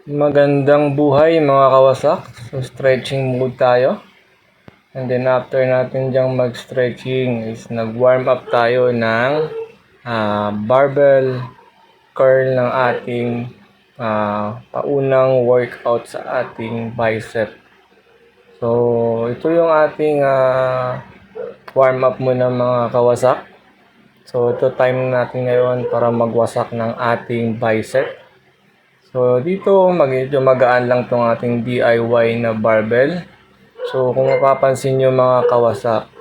Magandang buhay mga kawasak. So stretching mode tayo. And then after natin diyang mag-stretching is nag-warm up tayo ng barbell curl ng ating paunang workout sa ating bicep. So ito yung ating warm up muna mga kawasak. So ito time natin ngayon para magwasak ng ating bicep. So dito medyo magaan lang tong ating DIY na barbell. So kung mapapansin nyo mga kawasak,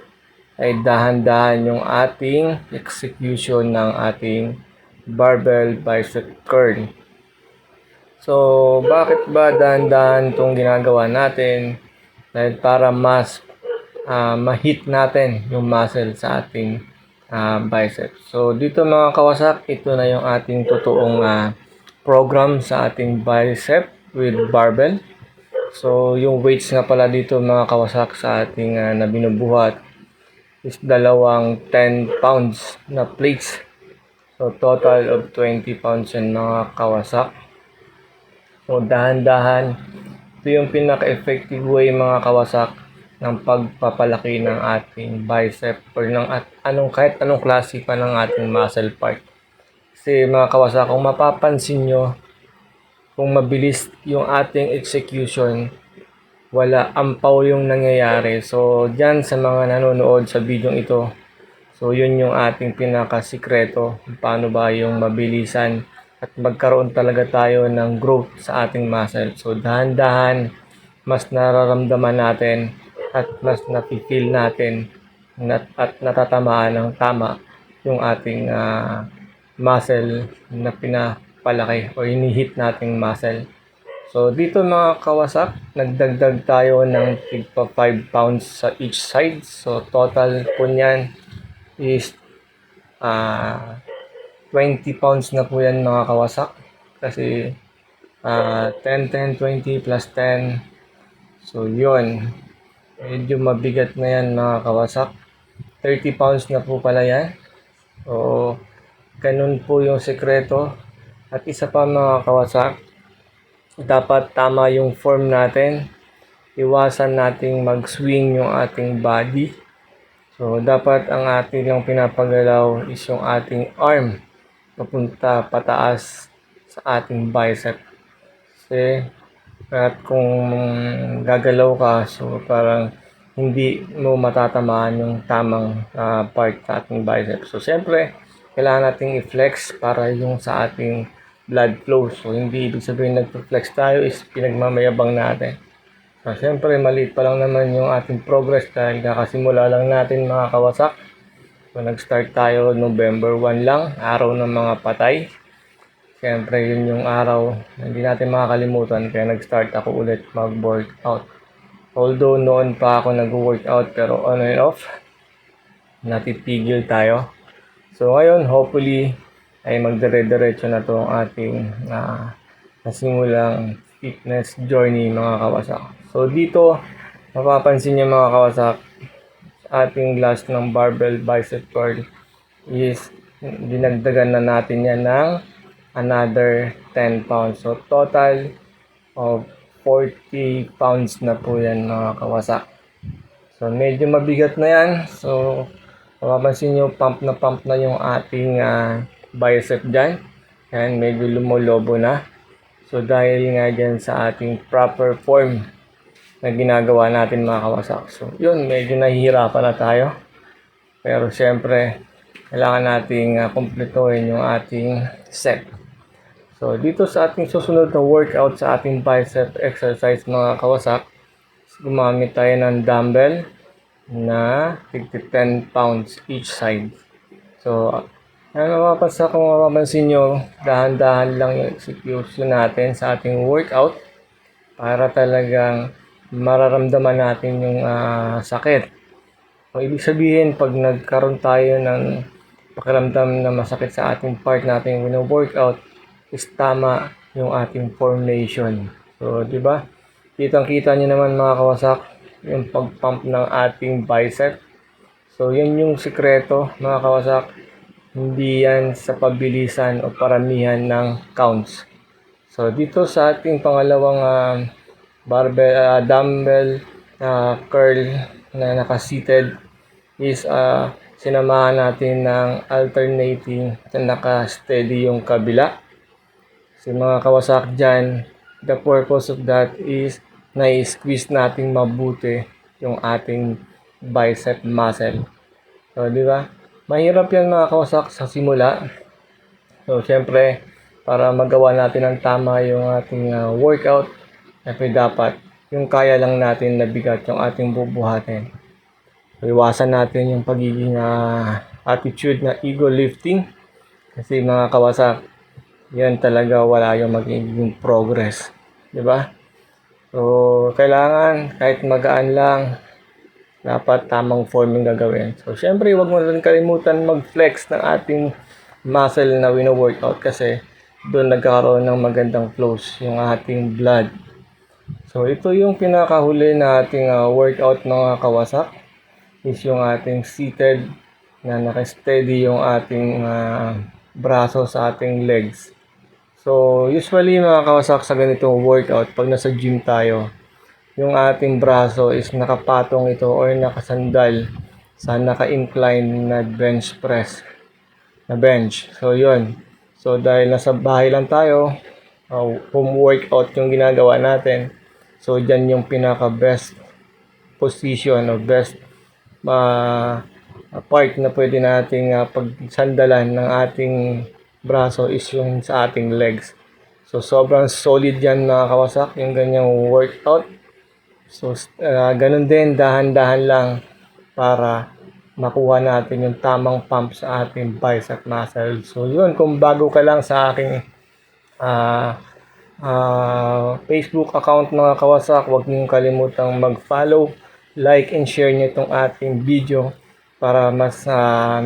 ay dahan-dahan yung ating execution ng ating barbell bicep curl. So bakit ba dahan-dahan itong ginagawa natin? Dahil para mas ma-hit natin yung muscle sa ating bicep. So dito mga kawasak, ito na yung ating totoong program sa ating bicep with barbell. So yung weights nga pala dito mga kawasak sa ating na binubuhat is dalawang 10 pounds na plates. So total of 20 pounds yan mga kawasak. So dahan-dahan, ito yung pinaka-effective way mga kawasak ng pagpapalaki ng ating bicep or ng kahit anong klase pa ng ating muscle part. Kasi mga kawasak, kung mapapansin nyo, kung mabilis yung ating execution, wala ampaw yung nangyayari. So dyan sa mga nanonood sa video ito, so yun yung ating pinakasikreto, paano ba yung mabilisan at magkaroon talaga tayo ng growth sa ating muscle. So dahan-dahan, mas nararamdaman natin at mas napifeel natin at natatamaan ng tama yung ating muscle na pinapalaki o inihit nating muscle. So dito mga kawasak, nagdagdag tayo ng tigpa 5 pounds sa each side. So total po niyan is 20 pounds na po yan mga kawasak. Kasi 10, 10, 20 plus 10. So yun, medyo mabigat na yan mga kawasak. 30 pounds na po pala yan. So ganun po yung sekreto. At isa pa mga kawasak, dapat tama yung form natin. Iwasan nating mag-swing yung ating body. So dapat ang ating lang pinapagalaw is yung ating arm papunta pataas sa ating bicep. Kasi at kung gagalaw ka, so parang hindi mo matatamaan yung tamang part sa ating bicep. So siyempre, kailangan nating i-flex para yung sa ating blood flow. So hindi ibig sabihin nag-flex tayo is pinagmamayabang natin. So siyempre, maliit pa lang naman yung ating progress dahil kakasimula lang natin mga kawasak. So nag-start tayo November 1 lang, araw ng mga patay. Siyempre, yun yung araw na hindi natin makakalimutan kaya nag-start ako ulit mag-workout. Although noon pa ako nag-workout pero on and off, natipigil tayo. So ngayon, hopefully, ay magdire-diretso na to ang ating nasimulang fitness journey mga kawasak. So dito, mapapansin niyo mga kawasak, ating last ng barbell bicep curl is dinagdagan na natin yan ng another 10 pounds. So total of 40 pounds na po yan mga kawasak. So medyo mabigat na yan. So mapapansin nyo pump na yung ating bicep dyan. Yan, medyo lumolobo na. So dahil nga dyan sa ating proper form na ginagawa natin mga kawasak. So yun, medyo nahihirapan na tayo. Pero syempre, kailangan nating kumpletuhin yung ating set. So dito sa ating susunod na workout sa ating bicep exercise mga kawasak, gumamit tayo ng dumbbell na 10 pounds each side. So kung mapapansin nyo, dahan-dahan lang yung execution natin sa ating workout para talagang mararamdaman natin yung sakit. So, ibig sabihin, pag nagkaroon tayo ng pakiramdam na masakit sa ating part natin wino-workout, is tama yung ating formation. So, di ba? Kitang-kita niyo naman mga kawasak, yung pag-pump ng ating bicep. So, yun yung sikreto mga kawasak. Hindi yan sa pabilisan o paramihan ng counts. So dito sa ating pangalawang dumbbell curl na naka-seated is sinamahan natin ng alternating na naka-steady yung kabila. Kasi mga kawasak dyan, the purpose of that is na-squeeze natin mabuti yung ating bicep muscle. So, di ba? Mahirap yan mga kawasak sa simula. So, syempre, para magawa natin ng tama yung ating workout, syempre dapat yung kaya lang natin na bigat yung ating bubuhatin. So, iwasan natin yung pagiging attitude na ego lifting. Kasi mga kawasak, yan talaga wala yung magiging progress. Di ba? So, kailangan kahit magaan lang, dapat tamang form yung gagawin. So, syempre, huwag mo rin kalimutan mag-flex ng ating muscle na wino-workout kasi doon nagkakaroon ng magandang flows yung ating blood. So, ito yung pinakahuli na ating workout mga kawasak is yung ating seated na naka-steady yung ating braso sa ating legs. So, usually mga kawasak sa ganitong workout, pag nasa gym tayo, yung ating braso is nakapatong ito or nakasandal sa naka-incline na bench press na bench. So, yun. So, dahil nasa bahay lang tayo, home workout yung ginagawa natin. So, dyan yung pinaka-best position o best part na pwede nating pagsandalan ng ating braso is yung sa ating legs. So, sobrang solid yan mga kawasak, yung ganyang workout. So, ganun din, dahan-dahan lang para makuha natin yung tamang pump sa ating bicep muscle. So, yun, kung bago ka lang sa aking Facebook account mga kawasak, huwag niyong kalimutang mag-follow, like, and share niyo itong ating video para mas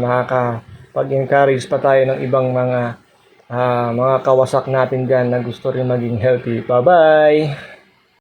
nakakapag-encourage pa tayo ng ibang mga kawasak natin dyan na gusto rin maging healthy. Bye-bye!